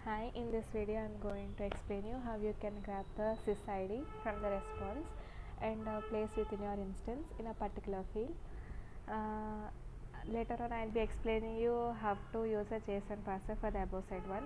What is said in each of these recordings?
Hi, in this video I'm going to explain you how you can grab the sysID from the response and place within your instance in a particular field. Later on I'll be explaining you how to use a JSONParser for the above said one.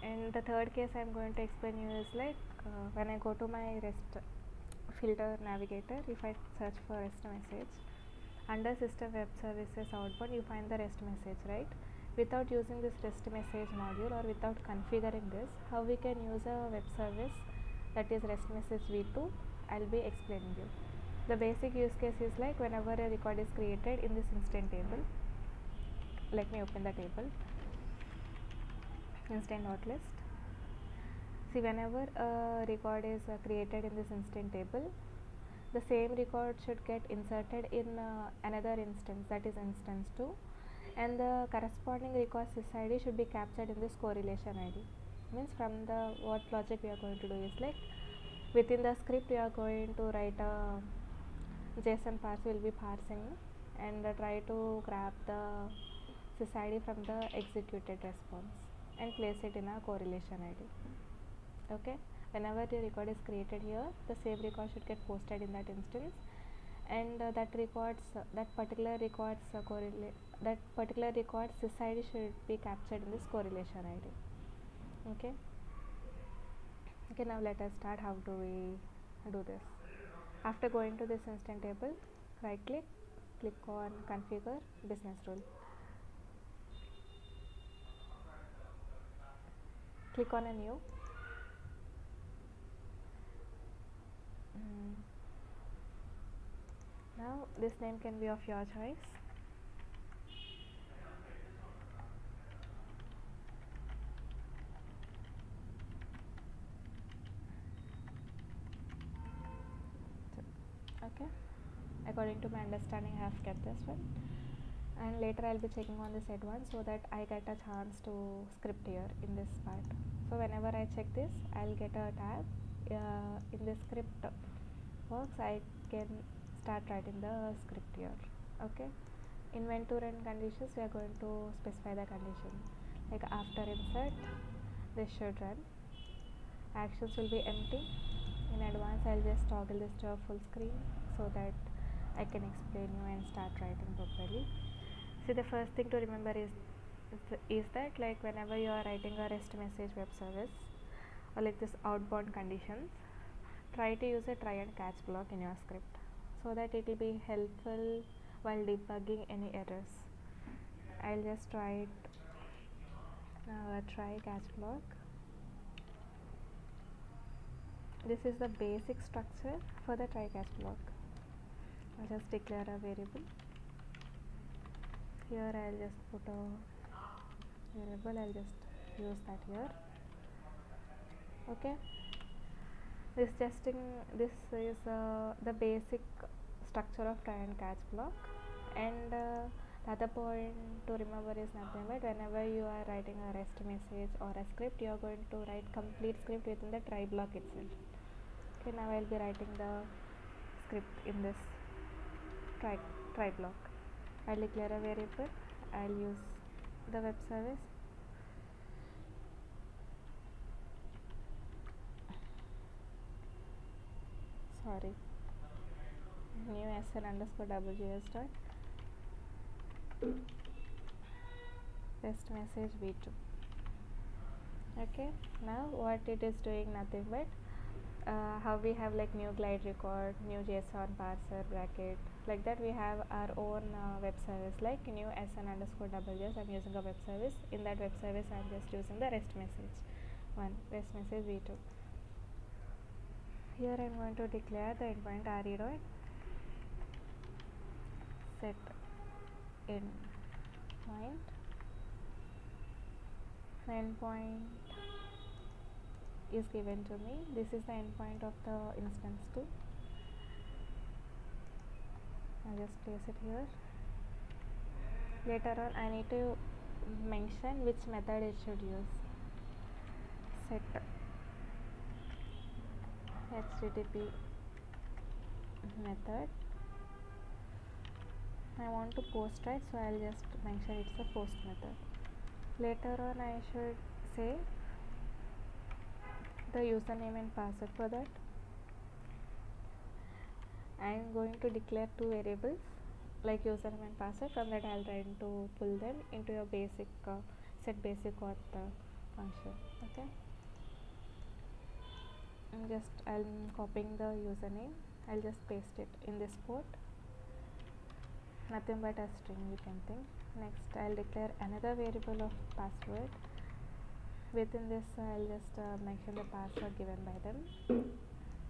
And the third case I'm going to explain you is like when I go to my REST filter navigator, if I search for REST message, under system web services outbound you find the REST message, right? Without using this REST message module or without configuring this, how we can use a web service that is RESTMessageV2, I'll be explaining you. The basic use case is like whenever a record is created in this instant table, let me open the table, instant.list. See, whenever a record is created in this instant table, the same record should get inserted in another instance, that is instance 2, and the corresponding record sysID should be captured in this correlation ID. Means from the what logic we are going to do is like within the script we are going to write a JSON parse, will be parsing and try to grab the sysID from the executed response and place it in a correlation ID. Okay, whenever the record is created here, the same record should get posted in that instance, and that particular record sysID should be captured in this correlation ID. Okay, now let us start. How do we do this? After going to this instant table, right click on configure business rule, click on a new. Now this name can be of your choice. Okay, according to my understanding I have kept this one, and later I'll be checking on this advanced so that I get a chance to script here in this part. So whenever I check this, I'll get a tab in this script works. I can start writing the script here. Okay, in when to run conditions, we are going to specify the condition like after insert this should run, actions will be empty. In advance I'll just toggle this to a full screen so that I can explain you and start writing properly. See, the first thing to remember is that like whenever you are writing a REST message web service or like this outbound conditions, try to use a try and catch block in your script so that it will be helpful while debugging any errors. I'll just write try catch block. This is the basic structure for the try catch block. I'll just declare a variable. Here I'll just put a variable, I'll just use that here. Okay, this is the basic structure of try and catch block, and the other point to remember is nothing but whenever you are writing a REST message or a script, you are going to write complete script within the try block itself. Okay, now I'll be writing the script in this try block. I'll declare a variable, I'll use the web service. Sorry, new SN_WJS dot RESTMessageV2. Okay, now what it is doing, nothing but how we have like new glide record, new JSONParser bracket, like that we have our own web service like new SN_WJS. I'm using a web service. In that web service I'm just using the REST message one, RESTMessageV2. Here I'm going to declare the endpoint re dot set endpoint is given to me. This is the endpoint of the instance 2. I'll just place it here. Later on I need to mention which method it should use. Set HTTP method. I want to post, right? So I'll just mention it's a post method. Later on I should say the username and password. For that I am going to declare two variables like username and password. From that I'll try to pull them into your basic set basic auth function. Okay, I'm copying the username. I'll just paste it in this port, nothing but a string, you can think. Next I'll declare another variable of password. Within this I'll just mention the password given by them.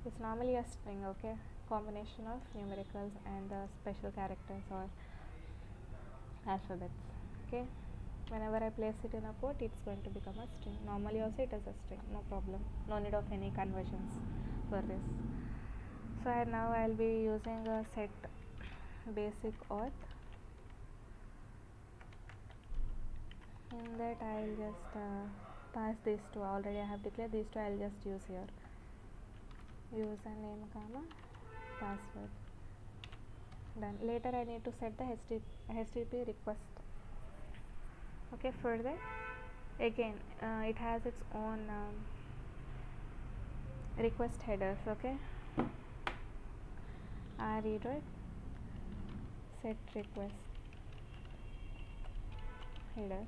It's normally a string, okay, combination of numericals and the special characters or alphabets. Okay, whenever I place it in a port, it's going to become a string. Normally also it is a string, no problem, no need of any conversions for this. So now I'll be using a set basic auth. In that I'll just pass these two. Already I have declared these two. I'll just use here username comma password. Done. Later I need to set the HTTP request. Okay, for that again it has its own request headers. Okay, RE set request header.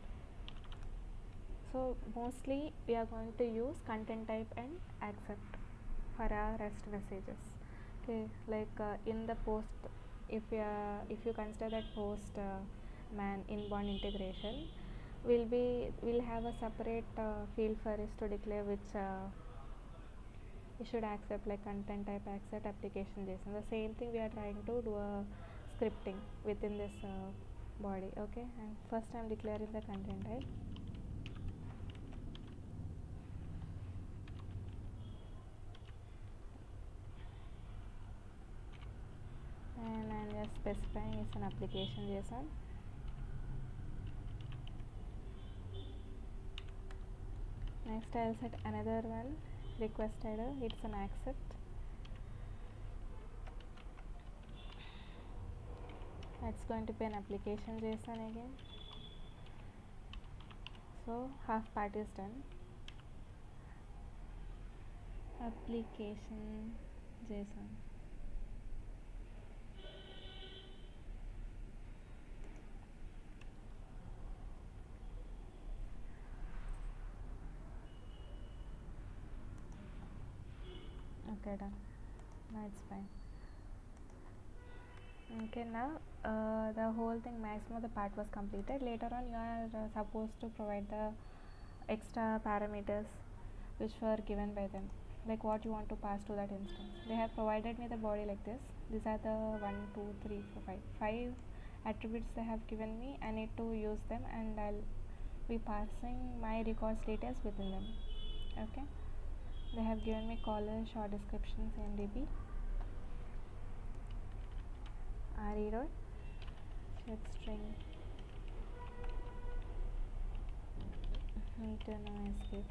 So mostly we are going to use content type and accept for our REST messages. Okay, like in the post, if you consider that post man inbound integration, we'll have a separate field for us to declare which you should accept, like content type accept application JSON. The same thing we are trying to do a scripting within this body. Okay, and first I'm declaring the content type. And I'm just specifying it's an application JSON. Next I'll set another one request header. It's an accept. It's going to be an application JSON again. So half part is done. Application JSON. Okay, done. Now it's fine. Okay, now the whole thing, maximum the part was completed. Later on you are supposed to provide the extra parameters which were given by them, like what you want to pass to that instance. They have provided me the body like this. These are the 1 2 3 4 5 attributes they have given me. I need to use them and I'll be passing my records details within them. Okay, they have given me caller, short description, CMDB, RE road, set string, meter no escape.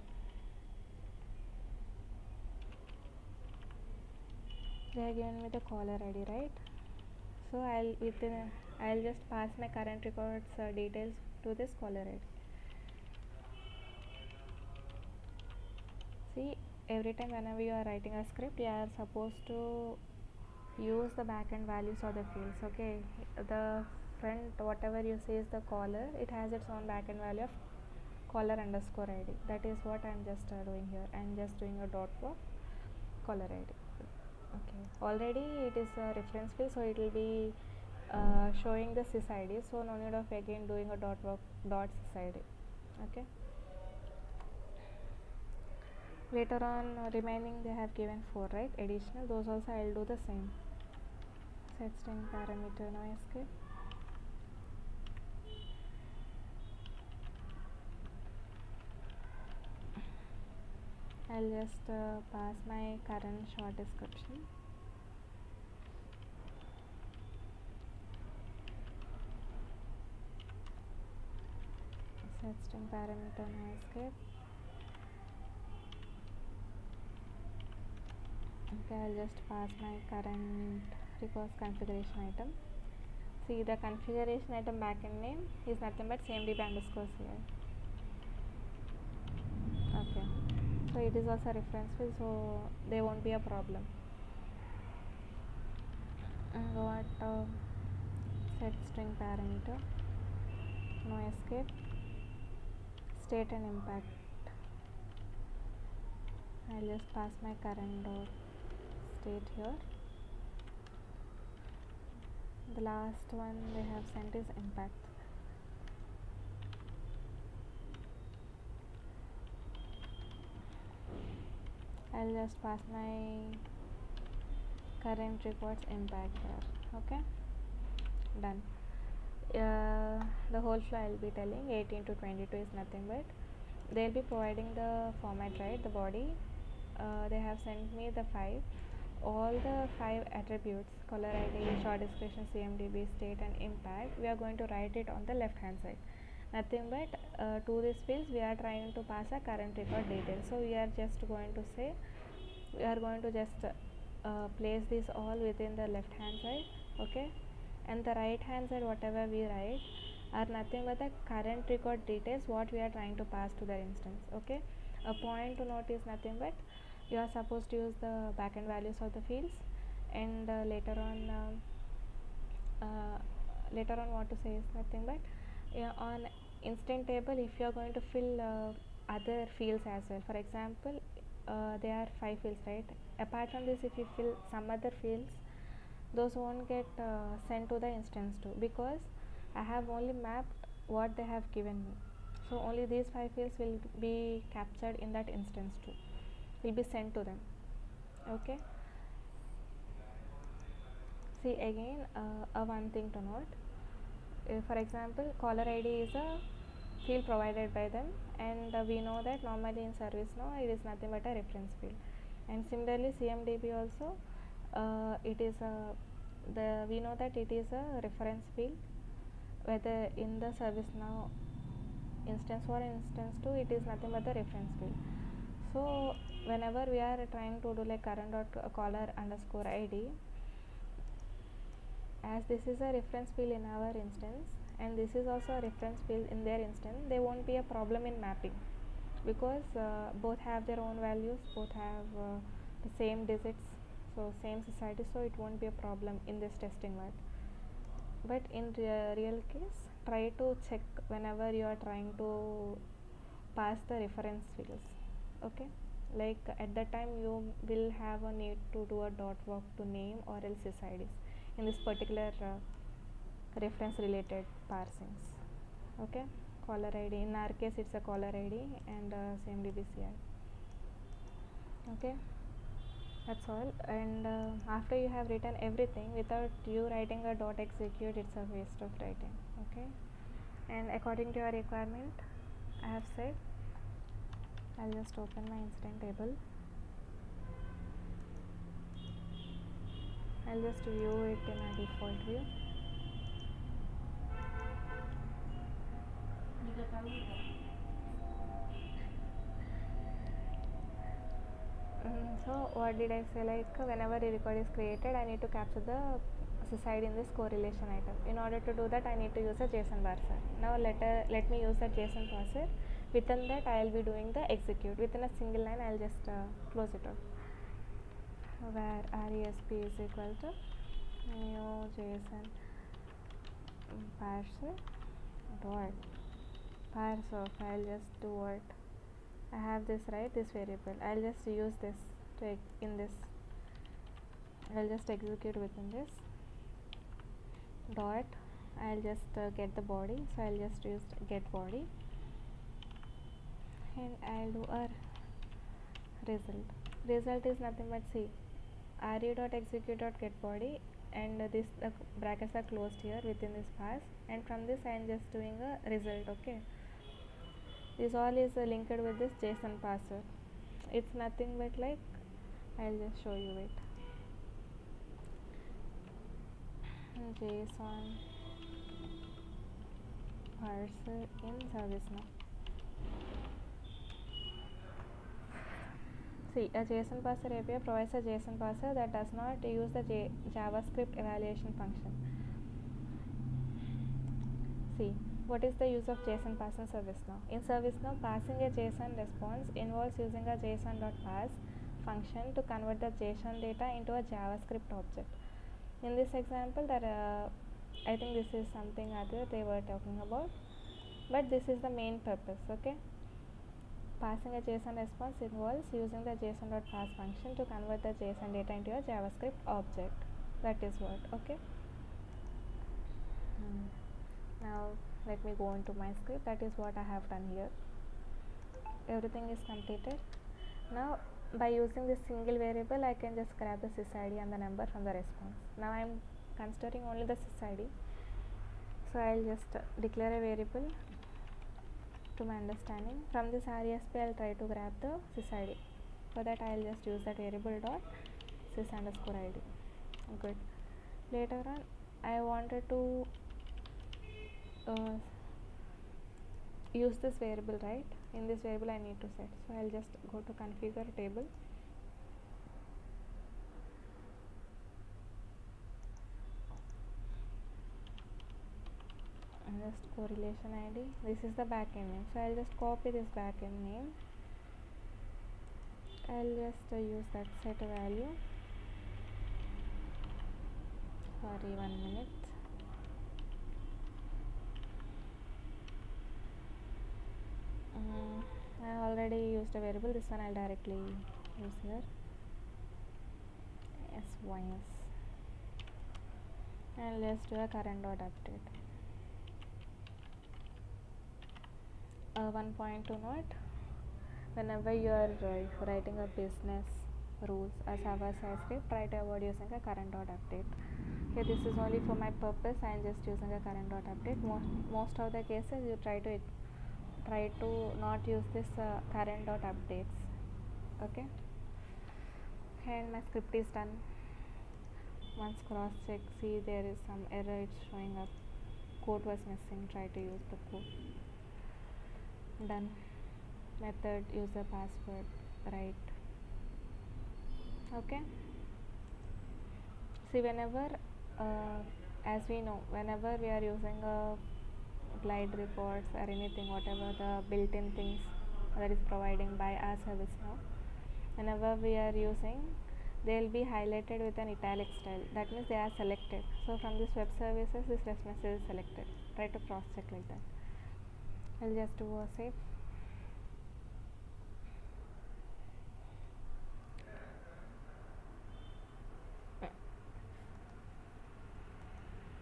They have given me the caller ID, right? So I'll just pass my current records details to this caller ID. See, every time whenever you are writing a script, you are supposed to use the backend values of the fields. Okay, the front whatever you say is the caller, it has its own backend value of caller underscore ID. That is what I'm just doing here. I'm just doing a dot for caller ID. Okay, already it is a reference field, so it will be showing the sys ID, so no need of again doing a dot sys ID. Okay, later on remaining they have given 4, right, additional. Those also I'll do the same. Set string parameter no escape. I'll just pass my current short description. Set string parameter no escape. Okay, I'll just pass my current request configuration item. See, the configuration item backend name is nothing but CMDB underscore CI. it is also a reference field, so there won't be a problem. And what set string parameter, no escape, state and impact. I'll just pass my current dot state here. The last one they have sent is impact. I'll just pass my current records impact there. Okay, done. The whole flow I'll be telling 18 to 22 is nothing but they'll be providing the format, right, the body. They have sent me the 5, all the 5 attributes, caller ID, short description, CMDB, state and impact. We are going to write it on the left hand side. Nothing but to these fields we are trying to pass a current record details. So we are just going to say, we are going to just place this all within the left hand side. Okay, and the right hand side whatever we write are nothing but the current record details what we are trying to pass to the instance. Okay, a point to note is nothing but you are supposed to use the backend values of the fields, and later on what to say is nothing but on instant table if you are going to fill other fields as well. For example, there are 5 fields, right? Apart from this, if you fill some other fields, those won't get sent to the instance too, because I have only mapped what they have given me. So only these 5 fields will be captured in that instance too, will be sent to them. Okay, see again one thing to note. For example, caller ID is a field provided by them, and we know that normally in ServiceNow it is nothing but a reference field. And similarly CMDB also, it is a we know that it is a reference field, whether in the ServiceNow instance or instance 2 it is nothing but the reference field. So whenever we are trying to do like current dot caller underscore ID, as this is a reference field in our instance and this is also a reference field in their instance, there won't be a problem in mapping, because both have their own values, both have the same digits, so same society, so it won't be a problem in this testing part. But in real case, try to check whenever you are trying to pass the reference fields. Okay, like at that time you will have a need to do a dot walk to name or else SIDs in this particular reference related parsings. Okay, caller ID, in our case it's a caller ID and same DBCI. Okay, that's all. And after you have written everything, without you writing a dot execute, it's a waste of writing. Okay, and according to your requirement, I have said, I'll just open my instance table. I'll just view it in a default view. So what did I say, like whenever a record is created I need to capture the SSID in this correlation item. In order to do that I need to use a JSONParser. Now let me use the JSONParser. Within that I will be doing the execute. Within a single line I will just close it up, where RESP is equal to new JSON parser dot parse of, I'll just do what I have this, right, this variable. I'll just use this to in this. I'll just execute within this dot. I'll just get the body, so I'll just use get body, and I'll do a result. Result is nothing but see re dot execute dot get body, and this brackets are closed here within this parse, and from this I am just doing a result. Okay, this all is linked with this JSONParser. It's nothing but like, I'll just show you it. JSON parser in ServiceNow. See, a JSONParser API provides a JSON parser that does not use the JavaScript evaluation function. See, What is the use of JSONParser in ServiceNow? In ServiceNow, passing a JSON response involves using a JSON.parse function to convert the JSON data into a JavaScript object. In this example, I think this is something other they were talking about, but this is the main purpose. Okay, passing a JSON response involves using the JSON.parse function to convert the JSON data into a JavaScript object. That is what. Okay. Now let me go into my script. That is what I have done here. Everything is completed. Now by using this single variable, I can just grab the sysID and the number from the response. Now I am considering only the sysID, so I'll just declare a variable. To my understanding, from this RESP I'll try to grab the sysID. For that I'll just use that variable dot sys_id. Good. Later on, I wanted to use this variable, right? In this variable I need to set, so I'll just go to configure table, and just correlation ID. This is the backend name, so I'll just copy this backend name. I'll just use that set value. Sorry, 1 minute. I already used a variable. This one I'll directly use here. SYS. And let's do a current dot update. 1.2 note. Whenever you are writing a business rules as server-side script, try to avoid using a current dot update. Here this is only for my purpose. I am just using a current dot update. Most of the cases you try to not use this current dot updates. Okay, and my script is done. Once cross check, see there is some error, it's showing up, code was missing, try to use the code. Done. Method, user password, right. Okay, see, whenever as we know, whenever we are using a glide reports or anything, whatever the built-in things that is providing by our ServiceNow, whenever we are using, they will be highlighted with an italic style. That means they are selected. So from this web services, this REST message is selected. Try to cross check like that. I'll just do a save.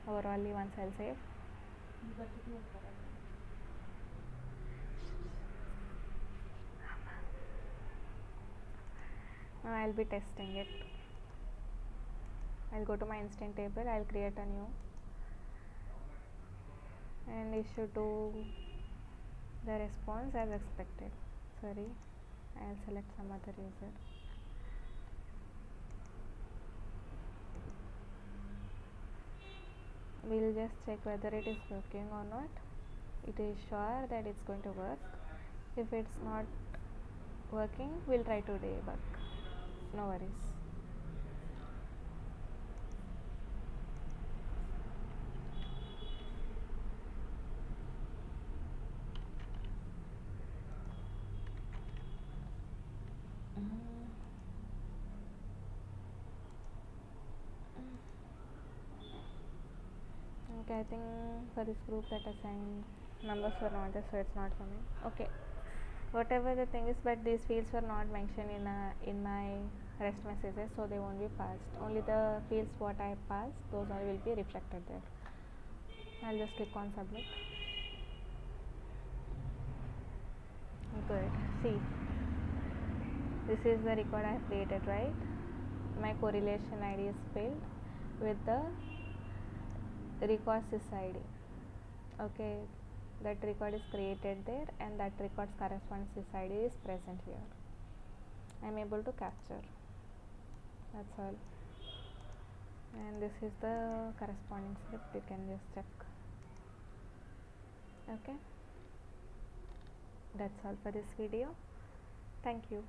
Overall, once I'll save. Now I'll be testing it. I'll go to my instant table, I'll create a new and issue to the response as expected. Sorry, I'll select some other user. We'll just check whether it is working or not. It is sure that it's going to work. If it's not working, we'll try to debug. No worries. Okay, I think for this group that assigned numbers were not there, so it's not for me. Okay, whatever the thing is, but these fields were not mentioned in my REST messages, so they won't be passed. Only the fields what I passed, those all will be reflected there. I'll just click on submit. Good. See, this is the record I have created, right? My correlation ID is filled with the record sysID. Okay, that record is created there and that record's corresponding sysID is present here. I am able to capture. That's all. And this is the corresponding script, you can just check. Okay, that's all for this video. Thank you.